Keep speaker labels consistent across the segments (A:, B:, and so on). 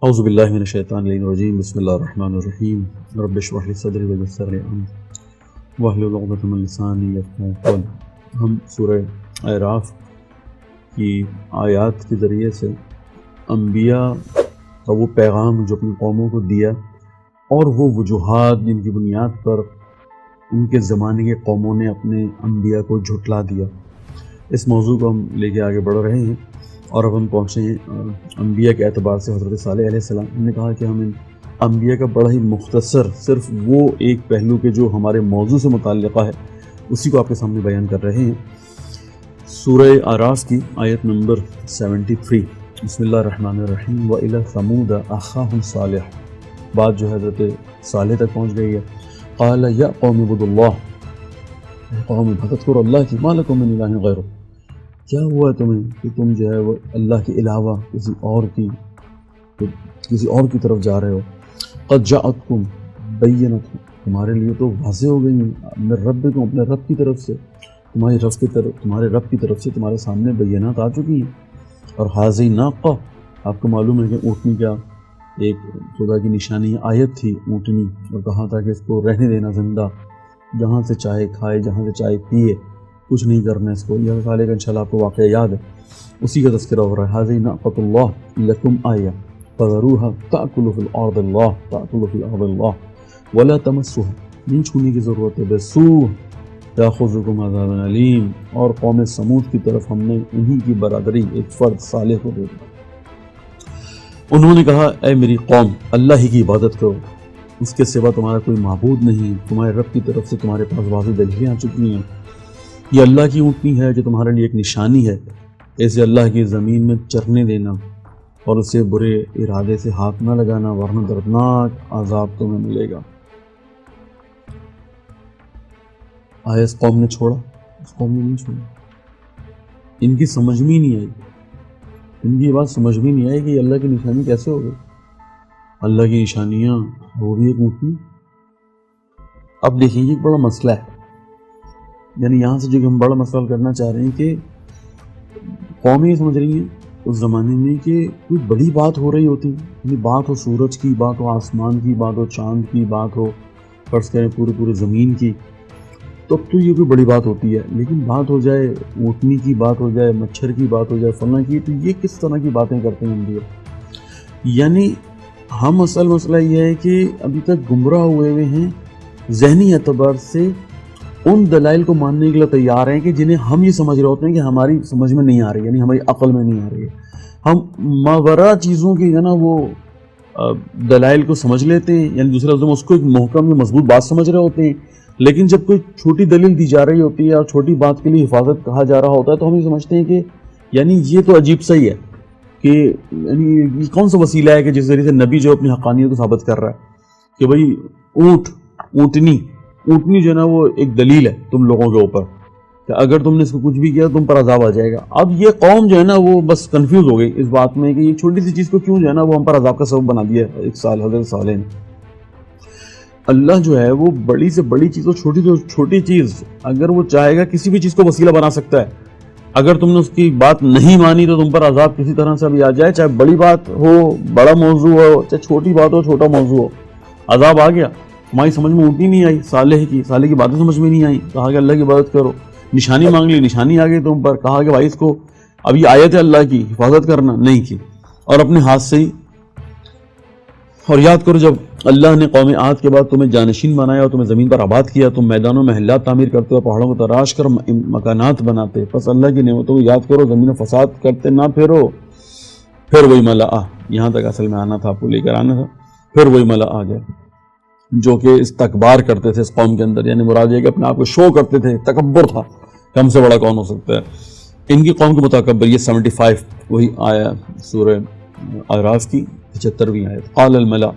A: اعوذ باللہ من الشیطان الرجیم بسم اللہ الرحمن الرحیم رب اشرح لی صدری ویسر لی امری واحلل عقدۃ من لسانی یفقہوا قولی۔ ہم سورہ اعراف کی آیات کے ذریعے سے انبیاء کا وہ پیغام جو اپنی قوموں کو دیا اور وہ وجوہات جن کی بنیاد پر ان کے زمانے کے قوموں نے اپنے انبیاء کو جھٹلا دیا، اس موضوع کو ہم لے کے آگے بڑھ رہے ہیں۔ اور اب ہم پہنچے ہیں انبیاء کے اعتبار سے حضرت صالح علیہ السلام۔ ہم نے کہا کہ ہم ان انبیاء کا بڑا ہی مختصر صرف وہ ایک پہلو کے جو ہمارے موضوع سے متعلقہ ہے اسی کو آپ کے سامنے بیان کر رہے ہیں۔ سورہ اعراف کی آیت نمبر 73، بسم اللہ الرحمن الرحیم وَإِلَى ثَمُودَ أَخَاهُمْ صَالِحٌ، بات جو حضرت صالح تک پہنچ گئی ہے۔ قَالَ يَا قَوْمِ اعْبُدُوا اللَّهَ، اے قوم عبادت کرو اللہ کی، مَا لَكُم مِّنْ إِلَٰهٍ غَيْرُهُ، کیا ہوا ہے تمہیں کہ تم جو ہے وہ اللہ کے علاوہ کسی اور کی طرف جا رہے ہو۔ قد جاءتکم بینۃ، تمہارے لیے تو واضح ہو گئی ہیں من ربکم، اپنے رب کی طرف سے، تمہارے رب کی طرف سے تمہارے سامنے بینات آ چکی ہیں۔ اور حاضی ناقہ، آپ کو معلوم ہے کہ اونٹنی کا ایک خدا کی نشانی آیت تھی اونٹنی، اور کہا تھا کہ اس کو رہنے دینا زندہ، جہاں سے چاہے کھائے جہاں سے چاہے پیے، کچھ نہیں کرنا اس کو۔ یہ سالے کا انشاءاللہ آپ کو واقعہ یاد ہے، اسی کا تذکرہ ہو رہا ہے۔ حاذی ناقۃ اللہ لکم آیہ فذروها تأکل فی الارض اللہ ولا تمسوها، نہیں چھونے کی ضرورت ہے، بسوء یاخذکم عذاب علیم۔ اور قوم سمود کی طرف ہم نے انہی کی برادری ایک فرد صالح کو دے دی۔ انہوں نے کہا اے میری قوم، اللہ ہی کی عبادت کرو، اس کے سوا تمہارا کوئی معبود نہیں، تمہارے رب کی طرف سے تمہارے پاس واضح دلیلیں آ چکی ہیں۔ یہ اللہ کی اونٹنی ہے جو تمہارے لیے ایک نشانی ہے، اسے اللہ کی زمین میں چرنے دینا اور اسے برے ارادے سے ہاتھ نہ لگانا، ورنہ دردناک عذاب تمہیں ملے گا۔ آیا اس قوم نے چھوڑا؟ اس قوم نے نہیں چھوڑا، ان کی سمجھ میں نہیں آئی، ان کی یہ بات سمجھ میں نہیں آئی کہ یہ اللہ کی نشانی کیسے ہو گئی، اللہ کی نشانیاں ہو گئی ایک اونٹنی۔ اب دیکھیں یہ ایک بڑا مسئلہ ہے، یعنی یہاں سے جو ہم بڑا مسئلہ کرنا چاہ رہے ہیں کہ قومیں سمجھ رہی ہیں اس زمانے میں کہ کوئی بڑی بات ہو رہی ہوتی، یعنی بات ہو سورج کی، بات ہو آسمان کی، بات ہو چاند کی، بات ہو فرض کریں پورے زمین کی، تب تو یہ کوئی بڑی بات ہوتی ہے۔ لیکن بات ہو جائے اونٹنی کی، بات ہو جائے مچھر کی، بات ہو جائے فلاں کی، تو یہ کس طرح کی باتیں کرتے ہیں انبیاء؟ یعنی ہم اصل مسئلہ یہ ہے کہ ابھی تک گمراہ ہوئے ہیں ذہنی اعتبار سے، ان دلائل کو ماننے کے لیے تیار ہیں کہ جنہیں ہم یہ سمجھ رہے ہوتے ہیں کہ ہماری سمجھ میں نہیں آ رہی، یعنی ہماری عقل میں نہیں آ رہی ہے۔ ہم ماوراء چیزوں کی ہے نا وہ دلائل کو سمجھ لیتے ہیں، یعنی دوسرے لفظوں میں اس کو ایک محکم یا مضبوط بات سمجھ رہے ہوتے ہیں، لیکن جب کوئی چھوٹی دلیل دی جا رہی ہوتی ہے اور چھوٹی بات کے لیے حفاظت کہا جا رہا ہوتا ہے تو ہم یہ سمجھتے ہیں کہ یعنی یہ تو عجیب سا ہی ہے کہ یعنی یہ کون سا وسیلہ ہے کہ جس ذریعے سے نبی جو اپنی حقانیت کو ثابت کر رہا ہے کہ بھائی اونٹنی جو ہے نا وہ ایک دلیل ہے تم لوگوں کے اوپر کہ اگر تم نے اس کو کچھ بھی کیا تم پر عذاب آ جائے گا۔ اب یہ قوم جو ہے نا وہ بس کنفیوز ہو گئی اس بات میں کہ یہ چھوٹی سی چیز کو کیوں جو ہے نا وہ ہم پر عذاب کا سبب بنا دیا ہے۔ ایک سال حضرت صالح نے، اللہ جو ہے وہ بڑی سے بڑی چیز اور چھوٹی چیز اگر وہ چاہے گا کسی بھی چیز کو وسیلہ بنا سکتا ہے۔ اگر تم نے اس کی بات نہیں مانی تو تم پر عذاب کسی طرح سے بھی آ جائے، چاہے بڑی بات ہو، بڑا موضوع ہو، چاہے چھوٹی بات ہو، چھوٹا موضوع ہو، عذاب آ گیا۔ ہماری سمجھ میں اونٹنی نہیں آئی، صالح کی باتیں سمجھ میں نہیں آئی، کہا کہ اللہ کی عبادت کرو، نشانی مانگ لی، نشانی آ گئی تم پر، کہا کہ بھائی اس کو اب یہ آیت ہے اللہ کی حفاظت کرنا، نہیں کی، اور اپنے ہاتھ سے ہی۔ اور یاد کرو جب اللہ نے قوم عاد کے بعد تمہیں جانشین بنایا اور تمہیں زمین پر آباد کیا، تم میدانوں میں محلات تعمیر کرتے اور پہاڑوں کو تراش کر مکانات بناتے، پس اللہ کی نعمتوں کو یاد کرو، زمین میں فساد کرتے نہ پھرو۔ پھر وہی ملا یہاں تک اصل میں آنا تھا، آپ کو لے کر آنا تھا، پھر وہی ملا آ گیا جو کہ استکبار کرتے تھے اس قوم کے اندر، یعنی مراد یہ کہ اپنے آپ کو شو کرتے تھے، تکبر تھا کہ ہم سے بڑا کون ہو سکتا ہے۔ ان کی قوم کے متکبر، یہ 75 وہی آیا سورہ اعراف کی 75ویں آیت۔ قال الملا،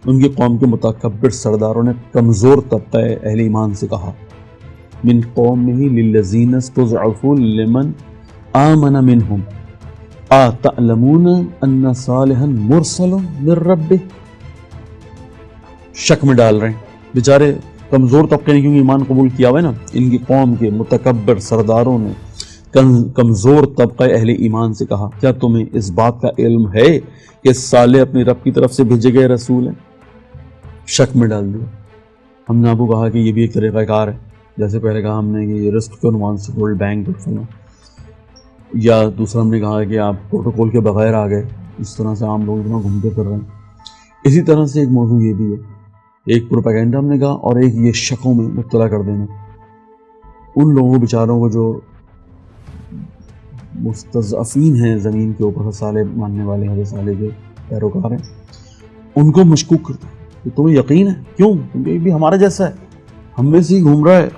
A: ان کی قوم کے متکبر سرداروں نے کمزور طبقہ اہل ایمان سے کہا، من قومہ للذین استضعفوا لمن آمن منہم تعلمون ان صالحا مرسل من ربہ، شک میں ڈال رہے ہیں بیچارے کمزور طبقے نے، کیونکہ ایمان قبول کیا ہوا ہے نا، ان کی قوم کے متکبر سرداروں نے کمزور طبقہ اہل ایمان سے کہا کیا تمہیں اس بات کا علم ہے کہ صالح اپنی رب کی طرف سے بھیجے گئے رسول ہیں؟ شک میں ڈال دیا۔ ہم نے آپ کو کہا کہ یہ بھی ایک طریقہ کار ہے، جیسے پہلے کہا ہم نے کہ یہ رسک عنوان سے ورلڈ بینک یا دوسرا ہم نے کہا کہ آپ پروٹوکول کے بغیر آ گئے، اس طرح سے عام لوگ اتنا گھومتے پھر رہے ہیں۔ اسی طرح سے ایک موضوع یہ بھی ہے، ایک پروپیگنڈا ہم نے کہا اور ایک یہ شکوں میں مبتلا کر دینا ان لوگوں بیچاروں کو جو مستضعفین ہیں زمین کے اوپر، صالح ماننے والے حضرت صالح کے پیروکار ہیں، ان کو مشکوک کرتے کہ تمہیں یقین ہے؟ کیوں؟ کیونکہ یہ بھی ہمارے جیسا ہے، ہم میں سے ہی گھوم رہا ہے،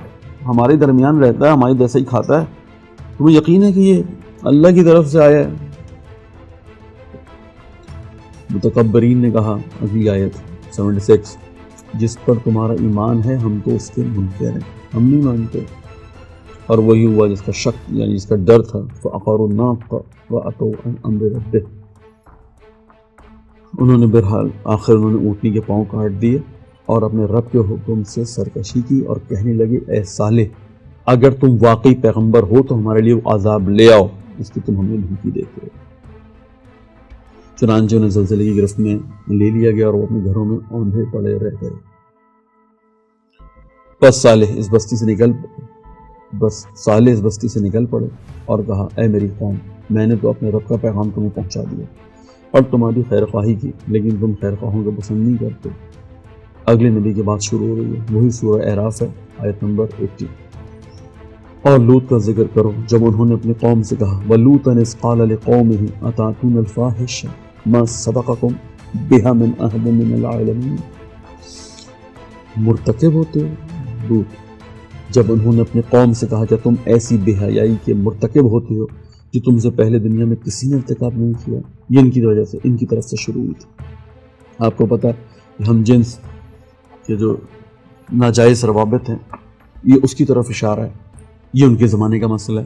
A: ہمارے درمیان رہتا ہے، ہمارے جیسا ہی کھاتا ہے، تمہیں یقین ہے کہ یہ اللہ کی طرف سے آیا ہے؟ متکبرین نے کہا، اگلی آیت 76، جس پر تمہارا ایمان ہے ہم تو اس کے منکر ہیں، ہم نہیں مانتے۔ اور وہی ہوا جس کا شک یعنی جس کا ڈر تھا، فَعَقَرُوا النَّاقَةَ وَعَتَوْا عَنْ أَمْرِ رَبِّهِمْ، انہوں نے بہرحال آخر انہوں نے اونٹنی کے پاؤں کاٹ دیے اور اپنے رب کے حکم سے سرکشی کی اور کہنے لگے اے صالح اگر تم واقعی پیغمبر ہو تو ہمارے لیے وہ عذاب لے آؤ اس کی تم ہمیں دھمکی دیتے ہو۔ چنانچہ انہیں زلزلے کی گرفت میں لے لیا گیا اور وہ اپنے گھروں میں اوندھے پڑے رہ گئے۔ بس صالح اس بستی سے نکل پڑے اور کہا اے میری قوم، میں نے تو اپنے رب کا پیغام تمہیں پہنچا دیا اور تمہاری خیر خواہی کی، لیکن تم خیر خواہوں کو پسند نہیں کرتے۔ اگلے نبی کی بات شروع ہو رہی ہے، وہی سورہ اعراف ہے، آیت نمبر 80۔ اور لوط کا ذکر کرو جب انہوں نے اپنی قوم سے کہا وَلُوطًا إِذْ قَالَ لِقَوْمِهِ أَتَأْتُونَ الْفَاحِشَةَ مَا سَبَقَكُم بِهَا مِنْ أَحَدٍ مِنَ الْعَالَمِينَ، مرتکب ہوتے ہو لوط، جب انہوں نے اپنی قوم سے کہا کہ تم ایسی بے حیائی کے مرتکب ہوتے ہو جو تم سے پہلے دنیا میں کسی نے ارتکاب نہیں کیا، یہ ان کی وجہ سے ان کی طرف سے شروع ہوئی تھی۔ آپ کو پتہ کہ ہم جنس کے جو ناجائز روابط ہیں یہ اس کی طرف اشارہ ہے، یہ ان کے زمانے کا مسئلہ ہے۔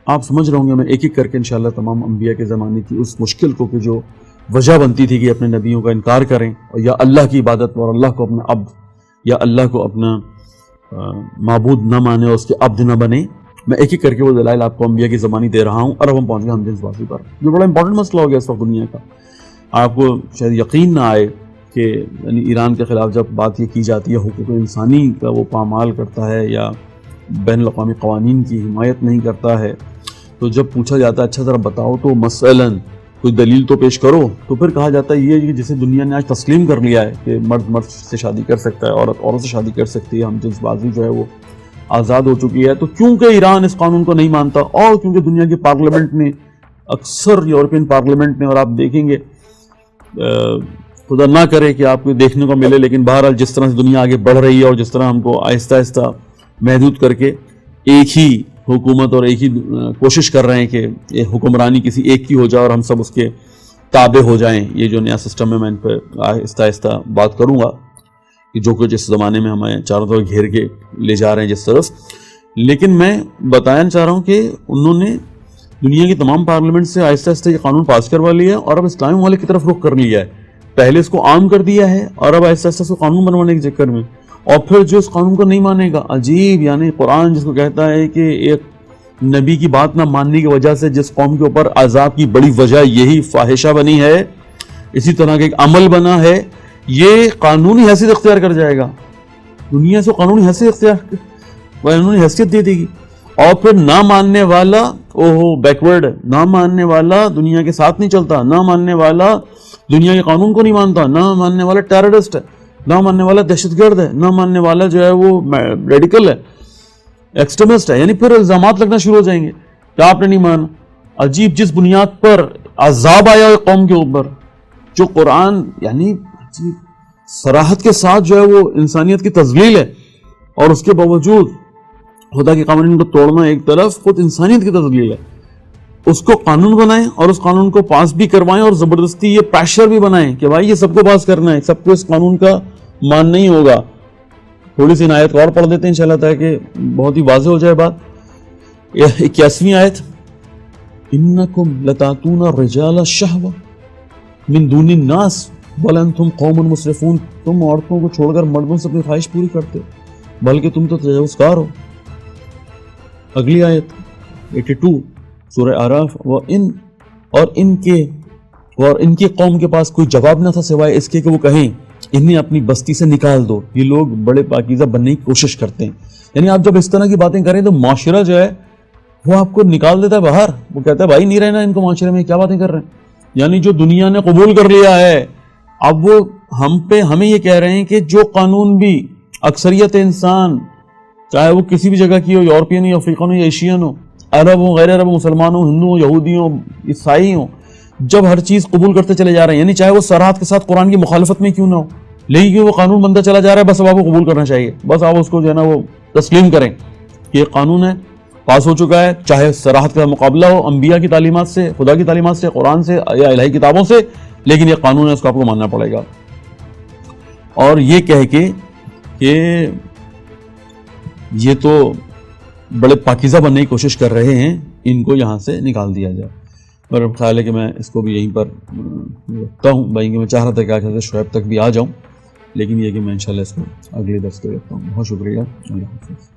A: آپ سمجھ رہے ہوں گے میں ایک ایک کر کے انشاءاللہ تمام انبیاء کے زمانے کی اس مشکل کو کہ جو وجہ بنتی تھی کہ اپنے نبیوں کا انکار کریں اور یا اللہ کی عبادت اور اللہ کو اپنا عبد یا اللہ کو اپنا معبود نہ مانے اور اس کے عبد نہ بنے، میں ایک ایک کر کے وہ دلائل آپ کو انبیاء کی زبانی دے رہا ہوں۔ اور اب ہم پہنچ گئے ہم جنس بازی پر، جو بڑا امپورٹنٹ مسئلہ ہو گیا اس وقت دنیا کا۔ آپ کو شاید یقین نہ آئے کہ یعنی ایران کے خلاف جب بات یہ کی جاتی ہے حقوق انسانی کا وہ پامال کرتا ہے یا بین الاقوامی قوانین کی حمایت نہیں کرتا ہے، تو جب پوچھا جاتا ہے اچھا ذرا بتاؤ تو مثلاً کوئی دلیل تو پیش کرو، تو پھر کہا جاتا ہے یہ جسے دنیا نے آج تسلیم کر لیا ہے کہ مرد مرد سے شادی کر سکتا ہے، عورت عورت سے شادی کر سکتی ہے، ہم جنس بازی جو ہے وہ آزاد ہو چکی ہے، تو کیونکہ ایران اس قانون کو نہیں مانتا اور کیونکہ دنیا کی پارلیمنٹ نے اکثر یورپین پارلیمنٹ نے، اور آپ دیکھیں گے خدا نہ کرے کہ آپ کو دیکھنے کو ملے، لیکن بہرحال جس طرح سے دنیا آگے بڑھ رہی ہے اور جس طرح ہم کو آہستہ آہستہ محدود کر کے ایک ہی حکومت اور ایک ہی کوشش کر رہے ہیں کہ یہ حکمرانی کسی ایک کی ہو جائے اور ہم سب اس کے تابع ہو جائیں، یہ جو نیا سسٹم ہے میں ان پہ آہستہ آہستہ بات کروں گا کہ جو کچھ اس زمانے میں ہمیں چاروں طرف گھیر کے لے جا رہے ہیں جس طرف۔ لیکن میں بتانا چاہ رہا ہوں کہ انہوں نے دنیا کی تمام پارلیمنٹ سے آہستہ آہستہ یہ قانون پاس کروا لیا اور اب اسلامی ممالک کی طرف رخ کر لیا ہے، پہلے اس کو عام کر دیا ہے اور اب آہستہ آہستہ اس کو قانون بنوانے کے چکر میں، اور پھر جو اس قانون کو نہیں مانے گا، عجیب، یعنی قرآن جس کو کہتا ہے کہ ایک نبی کی بات نہ ماننے کی وجہ سے جس قوم کے اوپر عذاب کی بڑی وجہ یہی فاحشہ بنی ہے، اسی طرح کا ایک عمل بنا ہے، یہ قانونی حیثیت اختیار کر جائے گا، دنیا سے قانونی حیثیت دے دے گی، اور پھر نہ ماننے والا بیکورڈ ہے، نہ ماننے والا دنیا کے ساتھ نہیں چلتا، نہ ماننے والا دنیا کے قانون کو نہیں مانتا، نہ ماننے والا ٹیررسٹ ہے، نہ ماننے والا دہشت گرد ہے، نہ ماننے والا جو ہے وہ ریڈیکل ہے، ایکسٹریمسٹ ہے، یعنی پھر الزامات لگنا شروع ہو جائیں گے کہ آپ نے نہیں مانا۔ عجیب، جس بنیاد پر عذاب آیا ہے قوم کے اوپر، جو قرآن یعنی صراحت کے ساتھ جو ہے وہ انسانیت کی تذلیل ہے، اور اس کے باوجود خدا کے قوانین کو توڑنا ایک طرف خود انسانیت کی تذلیل ہے، اس کو قانون بنائیں اور اس قانون کو پاس بھی کروائیں اور زبردستی یہ پریشر بھی بنائیں کہ بھائی یہ سب کو پاس کرنا ہے، سب کو اس قانون کا مان نہیں ہوگا۔ تھوڑی سی آیت اور پڑھ دیتے ہیں انشاءاللہ تاکہ بہت ہی واضح ہو جائے بات۔ 81ویں آیت، انکم لتاتون الرجال الشہوہ من دون الناس بل انتم قوم مسرفون، تم عورتوں کو چھوڑ کر مردوں سے اپنی خواہش پوری کرتے بلکہ تم تو تجاوز کار ہو۔ اگلی آیت 82 سورہ آراف، اور ان کے قوم کے پاس کوئی جواب نہ تھا سوائے اس کے کہ وہ کہیں انہیں اپنی بستی سے نکال دو. یہ لوگ بڑے پاکیزہ بننے کی کوشش کرتے ہیں. یعنی آپ جب اس طرح کی باتیں کریں تو معاشرہ جو ہے وہ آپ کو نکال دیتا ہے باہر. وہ کہتا ہے بھائی نہیں رہنا ان کو معاشرے میں، کیا باتیں کر رہے ہیں. یعنی جو دنیا نے قبول کر لیا ہے اب وہ ہمیں یہ کہہ رہے ہیں کہ جو قانون بھی اکثریت انسان، چاہے وہ کسی بھی جگہ کی ہو، یورپین ہو، افریقن ہو یا ایشین ہو، عرب ہو، غیر عرب ہو، مسلمان ہو، ہندو ہو، یہودی ہو، عیسائی ہو، جب ہر چیز قبول کرتے چلے جا رہے ہیں، یعنی چاہے وہ صراحت کے ساتھ قرآن کی مخالفت میں کیوں نہ ہو، لیکن وہ قانون بنتا چلا جا رہا ہے، بس اب آپ کو قبول کرنا چاہیے. بس آپ اس کو جو ہے نا وہ تسلیم کریں کہ یہ قانون ہے، پاس ہو چکا ہے، چاہے صراحت کا مقابلہ ہو انبیاء کی تعلیمات سے، خدا کی تعلیمات سے، قرآن سے یا الہی کتابوں سے، لیکن یہ قانون ہے، اس کو آپ کو ماننا پڑے گا. اور یہ کہہ کے کہ یہ تو بڑے پاکیزہ بننے کی کوشش کر رہے ہیں، ان کو یہاں سے نکال دیا جائے. اور اب خیال ہے کہ میں اس کو بھی یہیں پر رکھتا ہوں بھائی، کہ میں چاہ رہا تھا کہ آج شعیب تک بھی آ جاؤں، لیکن یہ کہ میں انشاءاللہ اس کو اگلے درس پہ رکھتا ہوں. بہت شکریہ. اللہ حافظ.